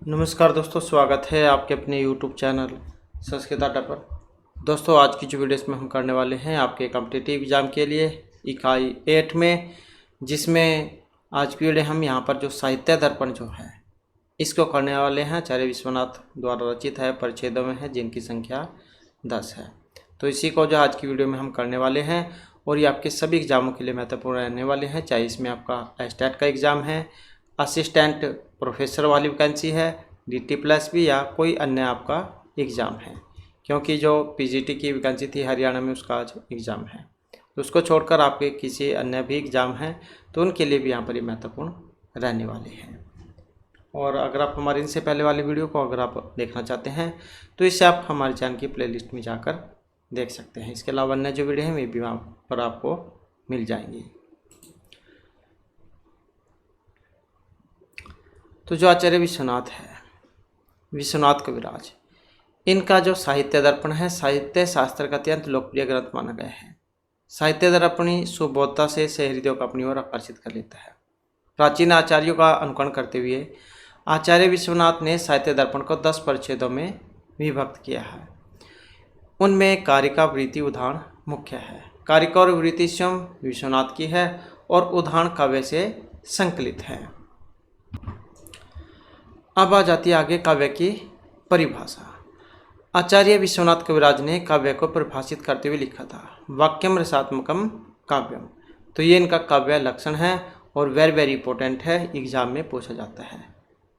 नमस्कार दोस्तों, स्वागत है आपके अपने YouTube चैनल संस्कृत अड्डा पर। दोस्तों, आज की जो वीडियो इसमें हम करने वाले हैं आपके कॉम्पिटिटिव एग्ज़ाम के लिए इकाई 8 में, जिसमें आज की वीडियो हम यहाँ पर जो साहित्य दर्पण जो है इसको करने वाले हैं। आचार्य विश्वनाथ द्वारा रचित है, परिच्छेदों में है, जिनकी संख्या 10 है। तो इसी को जो आज की वीडियो में हम करने वाले हैं और ये आपके सभी एग्ज़ामों के लिए महत्वपूर्ण रहने वाले हैं, चाहे इसमें आपका स्टेट का एग्ज़ाम है, असिस्टेंट प्रोफेसर वाली वैकेंसी है, DT+B या कोई अन्य आपका एग्ज़ाम है, क्योंकि जो PGT की वैकेंसी थी हरियाणा में उसका आज एग्ज़ाम है। तो उसको छोड़कर आपके किसी अन्य भी एग्ज़ाम हैं तो उनके लिए भी यहाँ पर ये महत्वपूर्ण रहने वाले हैं। और अगर आप हमारे इनसे पहले वाली वीडियो को अगर आप देखना चाहते हैं तो इसे आप हमारे चैनल की प्लेलिस्ट में जाकर देख सकते हैं। इसके अलावा अन्य जो वीडियो हैं वे भी वहाँ पर आपको मिल जाएंगी। तो जो आचार्य विश्वनाथ है, विश्वनाथ कविराज, इनका जो साहित्य दर्पण है साहित्य शास्त्र का अत्यंत लोकप्रिय ग्रंथ माना गया है। साहित्य दर्पणी सुबोधता से हृदयों को अपनी ओर आकर्षित कर लेता है। प्राचीन आचार्यों का अनुकरण करते हुए आचार्य विश्वनाथ ने साहित्य दर्पण को 10 परिच्छेदों में विभक्त किया है। उनमें कारिका वृत्ति उदाहरण मुख्य है। कारिका और वृत्ति स्वयं विश्वनाथ की है और उदाहरण काव्य से संकलित है। अब आ जाती है आगे काव्य की परिभाषा। आचार्य विश्वनाथ कविराज ने काव्य को परिभाषित करते हुए लिखा था, वाक्यम रसात्मकम काव्यम। तो ये इनका काव्य लक्षण है और वेरी इंपॉर्टेंट है, एग्जाम में पूछा जाता है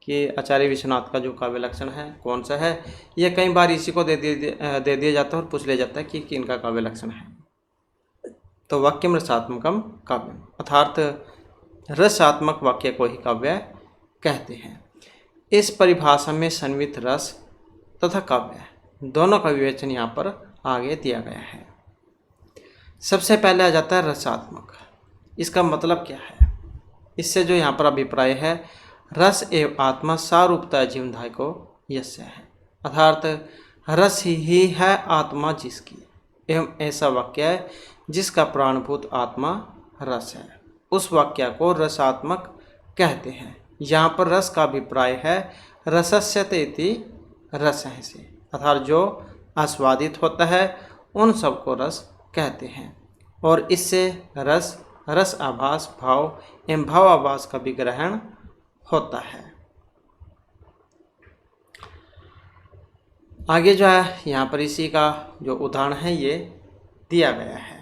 कि आचार्य विश्वनाथ का जो काव्य लक्षण है कौन सा है। ये कई बार इसी को दे दिया जाता है और पूछ लिया जाता है कि इनका काव्य लक्षण है। तो वाक्यम रसात्मकम काव्यम अर्थात रसात्मक वाक्य को ही काव्य कहते हैं। इस परिभाषा में संवित रस तथा काव्य दोनों का विवेचन यहाँ पर आगे दिया गया है। सबसे पहले आ जाता है रसात्मक। इसका मतलब क्या है? इससे जो यहाँ पर अभिप्राय है, रस एवं आत्मा सारूपता जीवनधाय को यस्य है, अर्थात रस ही है आत्मा जिसकी, एवं ऐसा वाक्य है जिसका प्राणभूत आत्मा रस है, उस वाक्य को रसात्मक कहते हैं। यहाँ पर रस का अभिप्राय है रसस्यते इति रसः से, अर्थात जो आस्वादित होता है उन सबको रस कहते हैं। और इससे रस, रस आभास, भाव एवं भाव आभास का भी ग्रहण होता है। आगे जो है यहाँ पर इसी का जो उदाहरण है ये दिया गया है।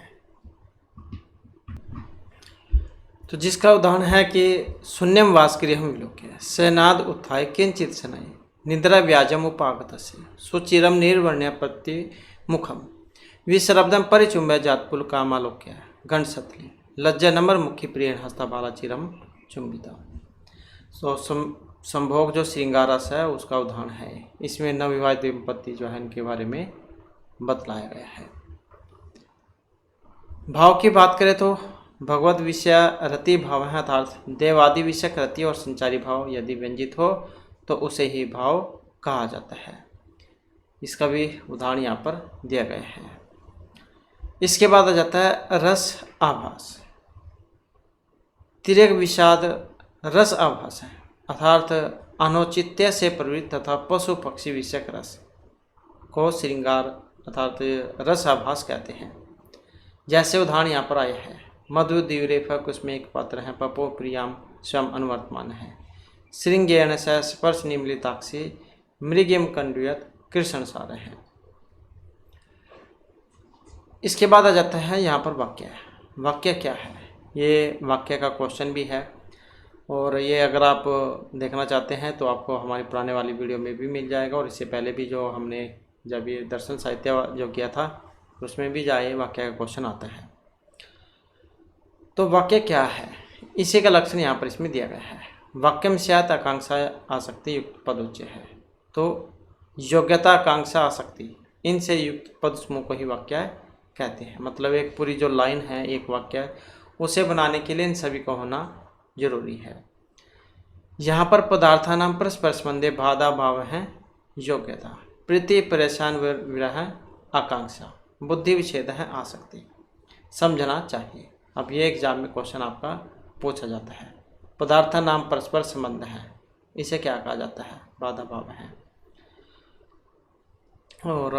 तो जिसका उदाहरण है कि शून्यम वासगृहम विलोक्य सेनाद उत्थाय किंचित शनय निद्रा व्याजम उपागतस्य सुचिरम निर्वर्ण्य प्रति मुखम विश्रब्दम परिचुंबय जातपुल कामालोक्य गणसतली लज्जा नम्र मुखी प्रिय हस्ताबाला चिरम चुंबिता। तो संभोग जो श्रृंगार रस है उसका उदाहरण है। इसमें नवविवाहित दंपति जो है इनके बारे में बतलाया गया है। भाव की बात करें तो भगवत विषय रति भाव है, अर्थात देवादि विषयक रति और संचारी भाव यदि व्यंजित हो तो उसे ही भाव कहा जाता है। इसका भी उदाहरण यहाँ पर दिया गया है। इसके बाद आ जाता है रस आभास। तिर्यक विषाद रस आभास है, अर्थात अनौचित्य से प्रवृत्त तथा पशु पक्षी विषयक रस को श्रृंगार अर्थात रस आभास कहते हैं। जैसे उदाहरण यहाँ पर आया है, मधु दिव्यरेफा उसमें एक पात्र है, पपो प्रियाम स्वयं अनुवर्तमान है, श्रृंगेण से स्पर्श निम्लिताक्षी मृगिम कंडुयत कृष्ण सारे हैं। इसके बाद आ जाता है यहाँ पर वाक्य। वाक्य क्या है? ये वाक्य का क्वेश्चन भी है और ये अगर आप देखना चाहते हैं तो आपको हमारी पुराने वाली वीडियो में भी मिल जाएगा, और इससे पहले भी जो हमने जब ये दर्शन साहित्य जो किया था उसमें भी जाए वाक्य का क्वेश्चन आता है। तो वाक्य क्या है, इसी का लक्षण यहाँ पर इसमें दिया गया है। वाक्यम स्यात् आकांक्षा आसक्ति युक्त पदोच्य है। तो योग्यता, आकांक्षा, आसक्ति इनसे युक्त पद समूह को ही वाक्य कहते हैं। मतलब एक पूरी जो लाइन है, एक वाक्य, उसे बनाने के लिए इन सभी को होना जरूरी है। यहाँ पर पदार्थानाम परस्पर संबंधे बाधा भाव है योग्यता, प्रीति परेशान विरह आकांक्षा, बुद्धि विच्छेद है आसक्ति, समझना चाहिए। अब ये एग्जाम में क्वेश्चन आपका पूछा जाता है। पदार्थ नाम परस्पर संबंध है, इसे क्या कहा जाता है? बाधा भाव है। और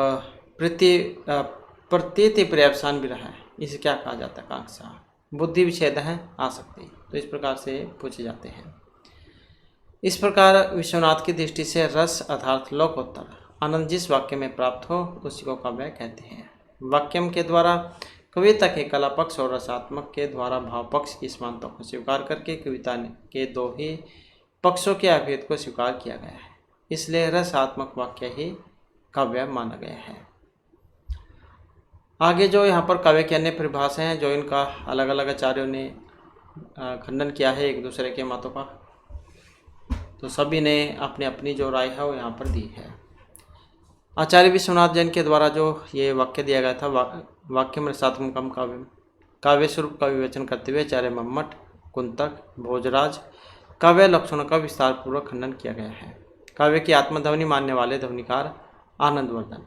प्रतीति पर्यवसान भी रहा है, इसे क्या कहा जाता है? कांक्षा। बुद्धि विच्छेद है आसक्ति। तो इस प्रकार से पूछे जाते हैं। इस प्रकार विश्वनाथ की दृष्टि से रस अर्थात लोकोत्तर आनंद जिस वाक्य में प्राप्त हो उसी को काव्य कहते हैं। वाक्यम के द्वारा कविता के कला पक्ष और रसात्मक के द्वारा भाव पक्ष की समानता को स्वीकार करके कविता के दो ही पक्षों के अभेद को स्वीकार किया गया है, इसलिए रसात्मक वाक्य ही काव्य माना गया है। आगे जो यहाँ पर काव्य की अन्य परिभाषा हैं, जो इनका अलग अलग आचार्यों ने खंडन किया है एक दूसरे के मतों का, तो सभी ने अपनी अपनी जो राय है वो यहाँ पर दी है। आचार्य विश्वनाथ जैन के द्वारा जो ये वाक्य दिया गया था, वाक्यम रसात्मकम काव्यम, काव्य स्वरूप का विवेचन करते हुए आचार्य मम्मट, कुंतक, भोजराज काव्य लक्षणों का विस्तार पूर्वक खंडन किया गया है। काव्य की आत्मध्वनि मानने वाले ध्वनिकार आनंदवर्धन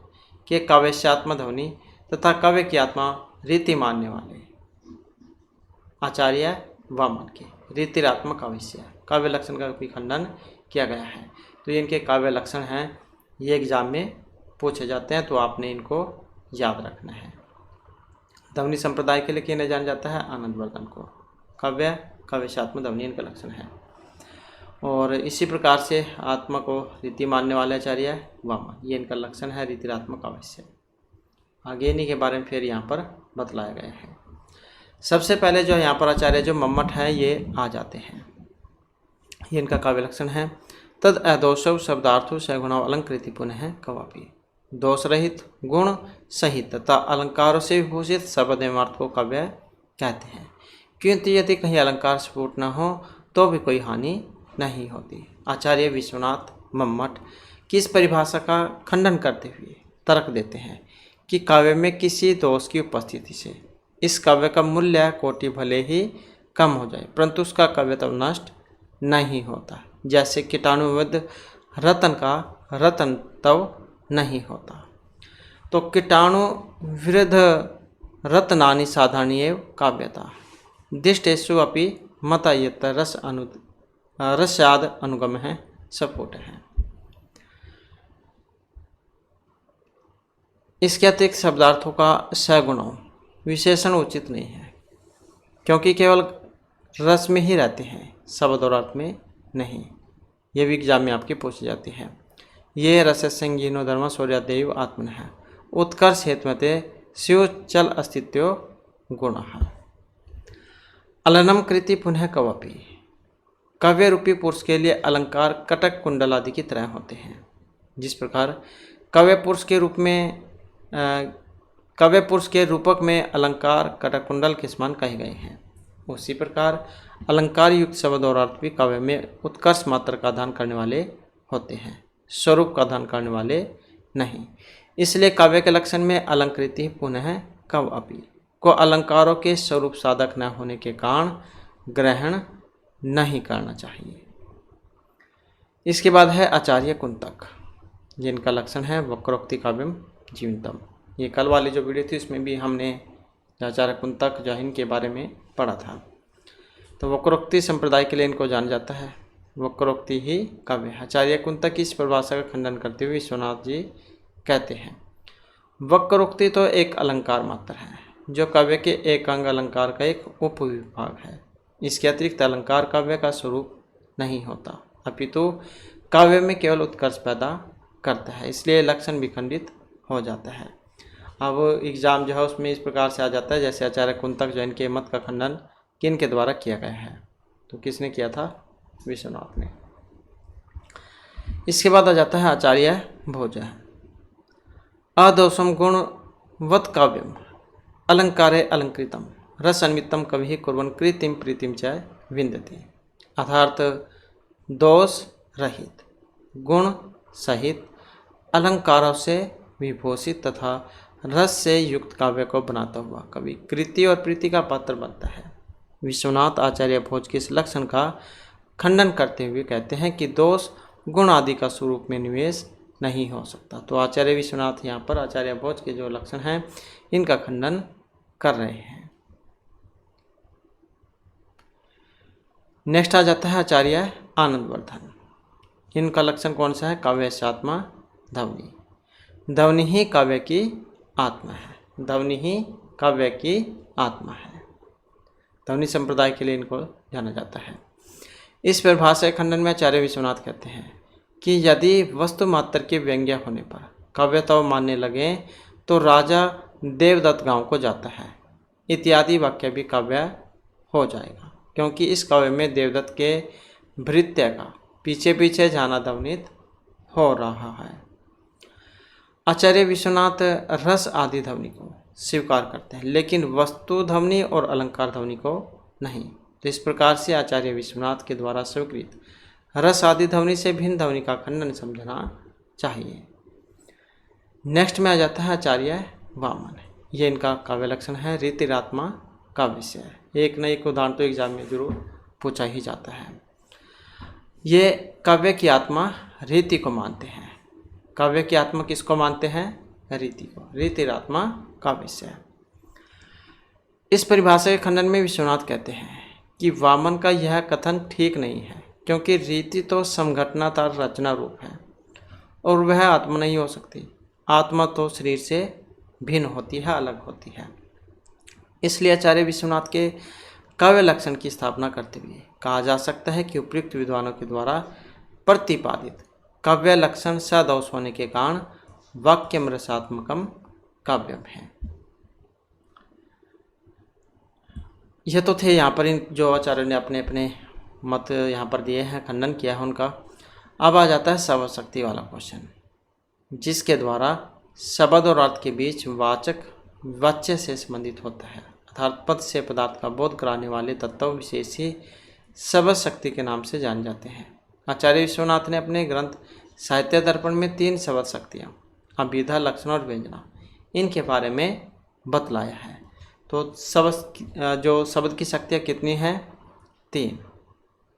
के काव्य से आत्मध्वनि तथा काव्य की आत्मा रीति मानने वाले आचार्य वामन के रीतिरात्मक काव्य काव्य लक्षण का भी खंडन किया गया है। तो ये इनके काव्य लक्षण हैं, ये एग्जाम में पूछे जाते हैं, तो आपने इनको याद रखना है। ध्वनि संप्रदाय के लिए किन्हें जाना जाता है? आनंदवर्धन को। काव्यात्म ध्वनि इनका लक्षण है। और इसी प्रकार से आत्मा को रीति मानने वाले आचार्य वामन, ये इनका लक्षण है रीतिरात्मक काव्य। आगे इन्हीं के बारे में फिर यहाँ पर बतलाया गया है। सबसे पहले जो यहाँ पर आचार्य जो मम्मट है ये आ जाते हैं। ये इनका काव्य लक्षण है। तद अदोषव शब्दार्थो सगुणव अलंकृति पुनः कवापि, दोष रहित गुण सहित तथा अलंकारों से विभूषित सर्वदेवार्थ को काव्य कहते हैं, क्योंकि यदि कहीं अलंकार स्फुट न हो तो भी कोई हानि नहीं होती। आचार्य विश्वनाथ मम्मट की इस परिभाषा का खंडन करते हुए तर्क देते हैं कि काव्य में किसी दोष की उपस्थिति से इस काव्य का मूल्य कोटि भले ही कम हो जाए परंतु उसका काव्यत्व नष्ट नहीं होता, जैसे कीटाणुविद रतन का रतनत्व नहीं होता। तो कीटाणु विरुद्ध रत्नानि साधारणीय काव्यता दिष्टेषु अपि मतायत रस्याद अनुगम है सपोट है। इसके अतिरिक्त शब्दार्थों का सगुणों विशेषण उचित नहीं है, क्योंकि केवल रस में ही रहते हैं, शब्द और अर्थ में नहीं। ये भी एग्जाम में आपकी पूछी जाती है। ये रस संगीनो धर्म शौर्यादेव आत्मन है उत्कर्ष हेतुमते स्यो चल अस्तित्व गुण है। अलनम कृति पुनः कवापि, काव्य रूपी पुरुष के लिए अलंकार कटक कुंडल आदि की तरह होते हैं। जिस प्रकार काव्य पुरुष के रूपक में अलंकार कटक कुंडल के समान कहे गए हैं, उसी प्रकार अलंकार युक्त शब्द और अर्थ भी काव्य में उत्कर्ष मात्र का दान करने वाले होते हैं, स्वरूप का दान करने वाले नहीं। इसलिए काव्य के लक्षण में अलंकृति पुनः कवापि को अलंकारों के स्वरूप साधक न होने के कारण ग्रहण नहीं करना चाहिए। इसके बाद है आचार्य कुंतक, जिनका लक्षण है वक्रोक्ति काव्यम जीवंतम। ये कल वाली जो वीडियो थी उसमें भी हमने आचार्य कुंतक जो इनके बारे में पढ़ा था। तो वक्रोक्ति संप्रदाय के लिए इनको जाना जाता है, वक्रोक्ति ही काव्य। आचार्य कुंतक की इस परिभाषा का खंडन करते हुए विश्वनाथ जी कहते हैं, वक्रोक्ति तो एक अलंकार मात्र है जो काव्य के एक अंग अलंकार का एक उपविभाग है। इसके अतिरिक्त अलंकार काव्य का स्वरूप नहीं होता, अपितु काव्य में केवल उत्कर्ष पैदा करता है, इसलिए लक्षण विखंडित हो जाता है। अब एग्जाम जो है उसमें इस प्रकार से आ जाता है, जैसे आचार्य कुंतक जो इनके मत का खंडन किन के द्वारा किया गया है, तो किसने किया था? विश्वनाथ ने। इसके बाद आ जाता है आचार्य भोज, अदोषम गुणवत् काव्यम अलंकारे अलंकृतम रस अन्वितम कवि कुर्वन् कृतिम प्रीतिम च विन्दति, अर्थात दोष रहित गुण सहित अलंकारों से विभूषित तथा रस से युक्त काव्य को बनाता हुआ कवि कृति और प्रीति का पात्र बनता है। विश्वनाथ आचार्य भोज के इस लक्षण का खंडन करते हुए कहते हैं कि दोष गुण आदि का स्वरूप में निवेश नहीं हो सकता। तो आचार्य विश्वनाथ यहाँ पर आचार्य भोज के जो लक्षण हैं इनका खंडन कर रहे हैं। नेक्स्ट आ जाता है आचार्य आनंदवर्धन। इनका लक्षण कौन सा है? काव्यस्य आत्मा ध्वनि। ध्वनि ही काव्य की आत्मा है। ध्वनि ही काव्य की आत्मा है। ध्वनि संप्रदाय के लिए इनको जाना जाता है। इस परिभाषा खंडन में आचार्य विश्वनाथ कहते हैं कि यदि वस्तु मात्र के व्यंग्य होने पर काव्यता मानने लगे तो राजा देवदत्त गांव को जाता है इत्यादि वाक्य भी काव्य हो जाएगा, क्योंकि इस काव्य में देवदत्त के भृत्य का पीछे पीछे जाना ध्वनित हो रहा है। आचार्य विश्वनाथ रस आदि ध्वनि को स्वीकार करते हैं, लेकिन वस्तु ध्वनि और अलंकार ध्वनि को नहीं। तो इस प्रकार से आचार्य विश्वनाथ के द्वारा स्वीकृत रस आदि ध्वनि से भिन्न ध्वनि का खंडन समझना चाहिए। नेक्स्ट में आ जाता है आचार्य वामन। ये इनका काव्य लक्षण है। रीतिरात्मा काव्य से एक न एक उदाहरण तो एग्जाम में जरूर पूछा ही जाता है। ये काव्य की आत्मा रीति को मानते हैं। काव्य की आत्मा किसको मानते हैं? रीति को। रीतिरात्मा काव्य से। इस परिभाषा के खंडन में विश्वनाथ कहते हैं कि वामन का यह कथन ठीक नहीं है, क्योंकि रीति तो समघटनातार रचना रूप है और वह आत्मा नहीं हो सकती। आत्मा तो शरीर से भिन्न होती है, अलग होती है। इसलिए आचार्य विश्वनाथ के काव्य लक्षण की स्थापना करते हुए कहा जा सकता है कि उपयुक्त विद्वानों के द्वारा प्रतिपादित काव्य लक्षण सदोष होने के कारण वाक्यम रसात्मकम काव्यम है। यह तो थे यहाँ पर इन जो आचार्य ने अपने अपने मत यहाँ पर दिए हैं, खंडन किया है उनका। अब आ जाता है शब्द शक्ति वाला क्वेश्चन, जिसके द्वारा शब्द और अर्थ के बीच वाचक वाच्य से संबंधित होता है, अर्थात पद से पदार्थ का बोध कराने वाले तत्व विशेष ही शब्द शक्ति के नाम से जाने जाते हैं। आचार्य विश्वनाथ ने अपने ग्रंथ साहित्य दर्पण में 3 शब्द शक्तियाँ, अभिधा, लक्षण और व्यंजना, इनके बारे में बतलाया है। तो जो शब्द की शक्तियाँ कितनी हैं? 3।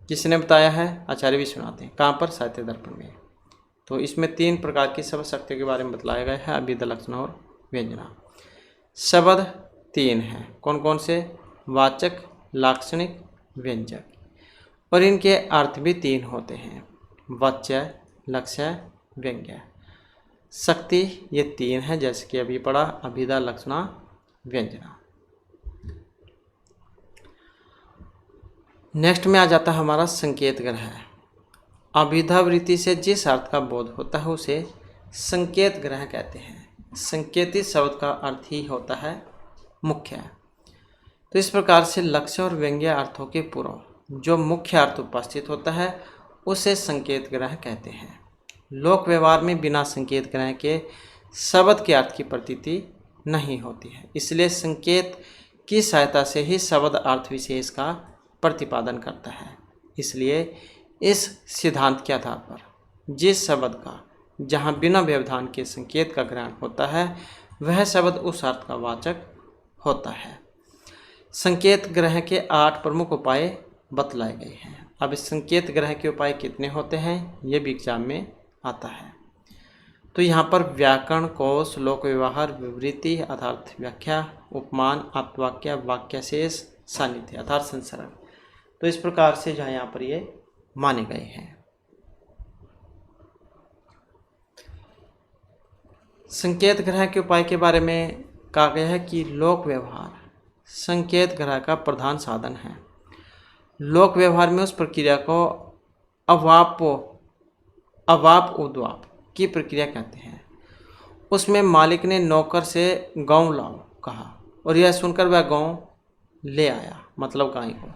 किसने बताया है? आचार्य विश्वनाथ ने। कहाँ पर? साहित्य दर्पण में। तो इसमें 3 प्रकार की शब्द शक्तियों के बारे में बतलाया गया है, अभिधा, लक्षण और व्यंजना। शब्द 3 हैं। कौन कौन से? वाचक, लाक्षणिक, व्यंजक। और इनके अर्थ भी 3 होते हैं, वाच्य, लक्ष्य, व्यंग्य। शक्ति ये 3 हैं, जैसे कि अभी पढ़ा, अभिधा, लक्षणा, व्यंजना। नेक्स्ट में आ जाता है हमारा संकेत ग्रह। अभिधा वृत्ति से जिस अर्थ का बोध होता है उसे संकेत ग्रह कहते हैं। संकेतित शब्द का अर्थ ही होता है मुख्य। तो इस प्रकार से लक्ष्य और व्यंग्य अर्थों के पूर्व जो मुख्य अर्थ उपस्थित होता है उसे संकेत ग्रह कहते हैं। लोक व्यवहार में बिना संकेत ग्रह के शब्द के अर्थ की प्रतीति नहीं होती है, इसलिए संकेत की सहायता से ही शब्द अर्थ विशेष का प्रतिपादन करता है। इसलिए इस सिद्धांत के आधार पर जिस शब्द का जहाँ बिना व्यवधान के संकेत का ग्रहण होता है वह शब्द उस अर्थ का वाचक होता है। संकेत ग्रह के 8 प्रमुख उपाय बतलाए गए हैं। अब इस संकेत ग्रह के उपाय कितने होते हैं ये भी एग्जाम में आता है। तो यहाँ पर व्याकरण, कोश, लोक व्यवहार, विवृत्ति, अर्थार्थ व्याख्या, उपमान, आप्तवाक्य, वाक्यशेष, सान्निध्य अर्थात संसर्ग। तो इस प्रकार से जहाँ यहाँ पर ये माने गए हैं। संकेत ग्रह के उपाय के बारे में कहा गया है कि लोक व्यवहार संकेत ग्रह का प्रधान साधन है। लोक व्यवहार में उस प्रक्रिया को अवाप उद्वाप की प्रक्रिया कहते हैं। उसमें मालिक ने नौकर से गांव लाओ कहा और यह सुनकर वह गांव ले आया, मतलब गाय को।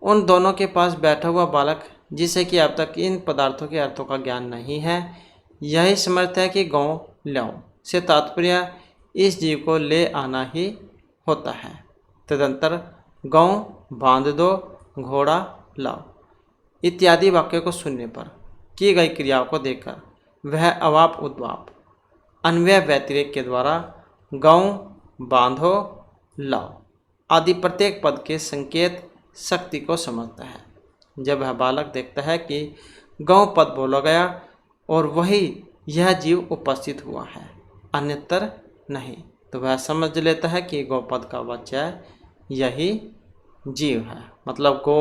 उन दोनों के पास बैठा हुआ बालक, जिसे कि अब तक इन पदार्थों के अर्थों का ज्ञान नहीं है, यही समर्थ है कि गांव लाओ से तात्पर्य इस जीव को ले आना ही होता है। तदंतर गांव बांध दो, घोड़ा लाओ इत्यादि वाक्यों को सुनने पर की गई क्रियाओं को देखकर वह अवाप उद्वाप अन्वय व्यतिरेक के द्वारा गांव बांधो लाओ आदि प्रत्येक पद के संकेत शक्ति को समझता है। जब वह बालक देखता है कि गांव पद बोला गया और वही यह जीव उपस्थित हुआ है, अन्यतर नहीं, तो वह समझ लेता है कि गौ पद का वाच्य यही जीव है, मतलब गो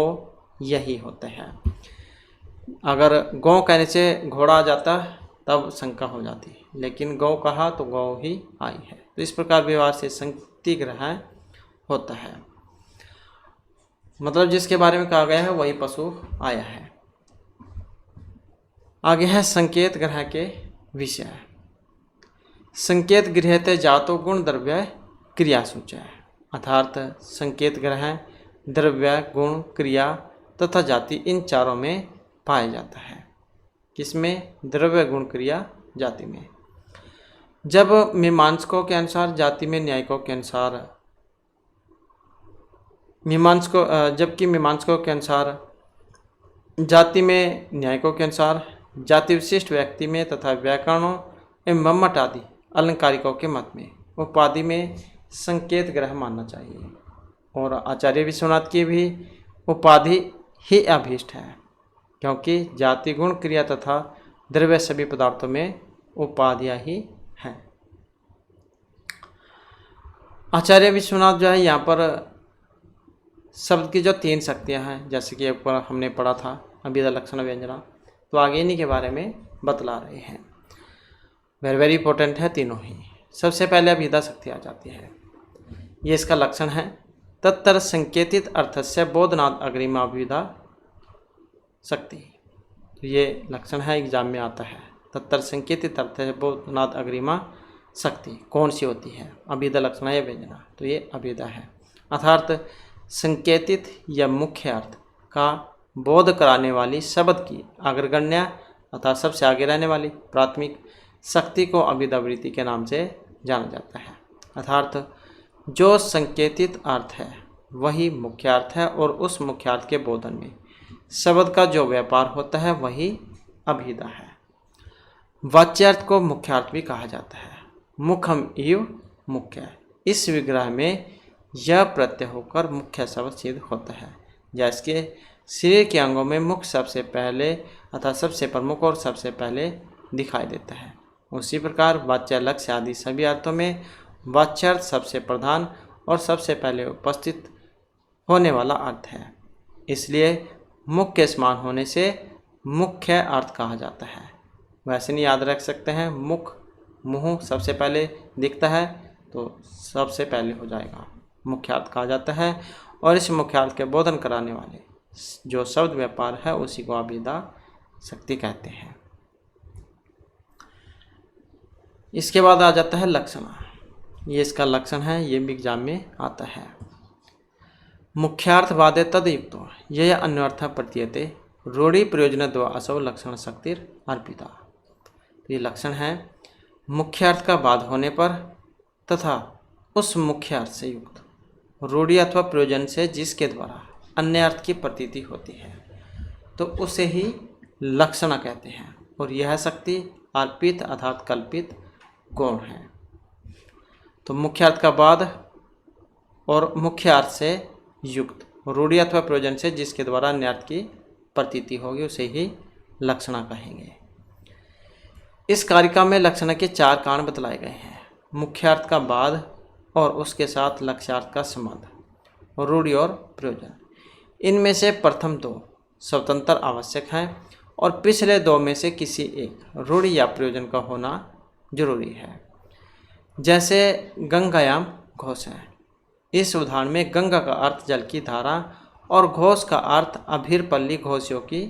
यही होते हैं। अगर गौ कहने से घोड़ा आ जाता तब शंका हो जाती, लेकिन गौ कहा तो गौ ही आई है। तो इस प्रकार व्यवहार से संकेती ग्रहण होता है, मतलब जिसके बारे में कहा गया है वही पशु आया है। आगे है संकेत ग्रह के विषय। संकेत गृहते जातो गुण द्रव्य क्रिया सूचय, अर्थात संकेत ग्रह द्रव्य गुण क्रिया तथा जाति इन चारों में पाया जाता है। किसमें? द्रव्य गुण क्रिया जाति में। जब मीमांसकों के अनुसार जाति में न्यायिकों के अनुसार जबकि मीमांसकों के अनुसार जाति में न्यायिकों के अनुसार जाति विशिष्ट व्यक्ति में तथा व्याकरणों एवं मम्मट आदि अलंकारिकों के मत में उपाधि में संकेत ग्रह मानना चाहिए। और आचार्य विश्वनाथ की भी उपाधि ही अभीष्ट है, क्योंकि जाति गुण क्रिया तथा द्रव्य सभी पदार्थों में उपाधियां ही हैं। आचार्य विश्वनाथ जो है यहाँ पर शब्द की जो 3 शक्तियाँ हैं, जैसे कि ऊपर हमने पढ़ा था अभिधा लक्षण व्यंजना, तो आगे इन्हीं के बारे में बतला रहे हैं। वेरी इंपॉर्टेंट है तीनों ही। सबसे पहले अभिधा शक्ति आ जाती है, ये इसका लक्षण है। तत्तर संकेतित अर्थस्य बोधनाद अग्रिमा अभिधा शक्ति, तो ये लक्षण है, एग्जाम में आता है। तत्तर संकेतित अर्थ है बोधनाद अग्रिमा शक्ति कौन सी होती है? अभिधा लक्षण या व्यंजना, तो ये अभिधा है। अर्थात संकेतित या मुख्य अर्थ का बोध कराने वाली शब्द की अग्रगण्य अर्थात सबसे आगे रहने वाली प्राथमिक शक्ति को अभिधावृत्ति के नाम से जाना जाता है। अर्थात जो संकेतित अर्थ है वही मुख्य अर्थ है, और उस मुख्य अर्थ के बोधन में शब्द का जो व्यापार होता है वही अभिधा है। वाच्यार्थ को मुख्य अर्थ भी कहा जाता है। मुखम इव मुख्य, इस विग्रह में यह प्रत्यय होकर मुख्य शब्द सिद्ध होता है। जैसे शरीर के अंगों में मुख सबसे पहले अर्थात सबसे प्रमुख और सबसे पहले दिखाई देता है, उसी प्रकार वाच्य लक्ष्य आदि सभी अर्थों में वाच्यार्थ सबसे प्रधान और सबसे पहले उपस्थित होने वाला अर्थ है। इसलिए मुख्य समान होने से मुख्य अर्थ कहा जाता है। वैसे नहीं याद रख सकते हैं, मुंह सबसे पहले दिखता है तो सबसे पहले हो जाएगा, मुख्यार्थ कहा जाता है। और इस मुख्यार्थ के बोधन कराने वाले जो शब्द व्यापार है उसी को अभिधा शक्ति कहते हैं। इसके बाद आ जाता है लक्षण, ये इसका लक्षण है, ये भी एग्जाम में आता है। मुख्यार्थ वादे तदयुक्तो यह अन्यर्थ प्रतीयते रूढ़ि प्रयोजन द्वा असौ लक्षण शक्तिर अर्पिता, तो ये लक्षण है मुख्यार्थ का वाद होने पर तथा उस मुख्यार्थ से युक्त रूढ़ि अथवा प्रयोजन से जिसके द्वारा अन्य अर्थ की प्रतीति होती है तो उसे ही लक्षण कहते हैं। और यह शक्ति अर्पित अर्थात कल्पित गौण है। तो मुख्य अर्थ का बाद और मुख्य अर्थ से युक्त रूढ़ि अथवा प्रयोजन से जिसके द्वारा अन्य अर्थ की प्रतीति होगी उसे ही लक्षण कहेंगे। इस कारिका में लक्षण के 4 कारण बतलाए गए हैं। मुख्यार्थ का बाद और उसके साथ लक्ष्यार्थ का संबंध, रूढ़ि और प्रयोजन। इनमें से प्रथम 2 स्वतंत्र आवश्यक हैं और पिछले 2 में से किसी एक रूढ़ि या प्रयोजन का होना जरूरी है। जैसे गंगायाम घोष है, इस उदाहरण में गंगा का अर्थ जल की धारा और घोष का अर्थ अभीरपल्ली घोषियों की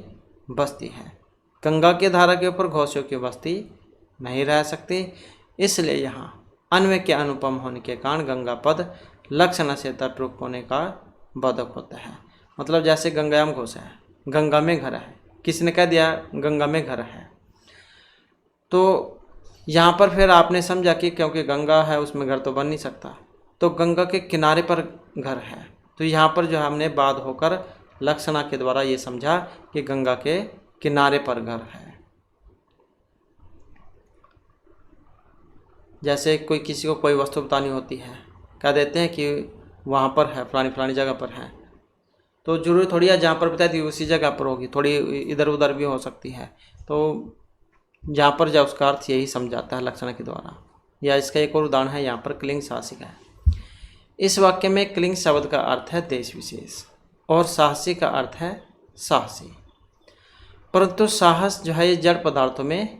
बस्ती है। गंगा की धारा के ऊपर घोषियों की बस्ती नहीं रह सकती, इसलिए यहाँ अन्वय के अनुपम होने के कारण गंगा पद लक्षण से तटरूप होने का बोधक होता है। मतलब जैसे गंगायाम घोष है, गंगा में घर है, किसने कह दिया गंगा में घर है, तो यहाँ पर फिर आपने समझा कि क्योंकि गंगा है उसमें घर तो बन नहीं सकता, तो गंगा के किनारे पर घर है, तो यहाँ पर जो हमने बाद होकर लक्षणा के द्वारा ये समझा कि गंगा के किनारे पर घर है। जैसे कोई किसी को कोई वस्तु बतानी होती है, कह देते हैं कि वहाँ पर है, फलानी जगह पर है, तो जरूरी थोड़ी है जहाँ पर बताई थी उसी जगह पर होगी, थोड़ी इधर उधर भी हो सकती है। तो जहाँ पर जो उसका अर्थ यही समझाता है लक्षण के द्वारा। या इसका एक और उदाहरण है, यहाँ पर क्लिंग साहसिक है। इस वाक्य में क्लिंग शब्द का अर्थ है देश विशेष और साहसी का अर्थ है साहसी। परंतु साहस जो है ये जड़ पदार्थों में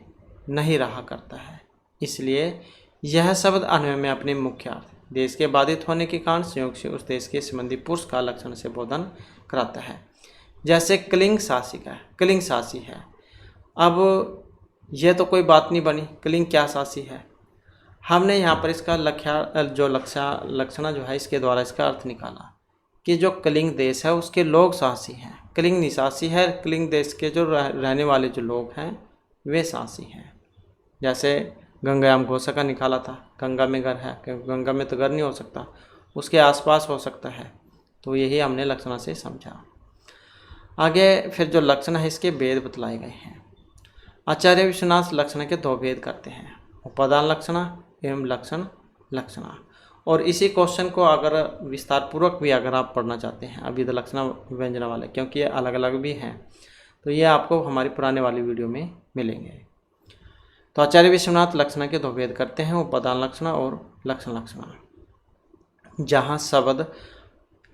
नहीं रहा करता है। इसलिए यह शब्द अन्वय में अपने मुख्य अर्थ देश के बाधित होने के कारण संयोग से उस देश के संबंधी पुरुष का लक्षण से बोधन कराता है। जैसे कलिंग शासिका है, कलिंग शासी है। अब यह तो कोई बात नहीं बनी, कलिंग क्या शासी है। हमने यहाँ पर इसका लक्षणा जो है इसके द्वारा इसका अर्थ निकाला कि जो कलिंग देश है उसके लोग साहसी हैं, कलिंग निशासी है। कलिंग देश के जो रहने वाले जो लोग हैं वे साहसी हैं। जैसे गंगायाम घोषा का निकाला था, गंगा में घर है, गंगा में तो घर नहीं हो सकता, उसके आसपास हो सकता है। तो यही हमने लक्षणा से समझा। आगे फिर जो लक्षण है इसके भेद बतलाए गए हैं। आचार्य विश्वनाथ लक्षण के दो भेद करते हैं, उपादान लक्षणा एवं लक्षण लक्षणा। और इसी क्वेश्चन को अगर विस्तार पूर्वक भी अगर आप पढ़ना चाहते हैं अभिध लक्षणा व्यंजना वाले, क्योंकि ये अलग अलग भी हैं, तो ये आपको हमारी पुराने वाली वीडियो में मिलेंगे। तो आचार्य विश्वनाथ लक्षणा के दो भेद करते हैं, उपादान लक्षणा और लक्षण लक्षणा। जहाँ शब्द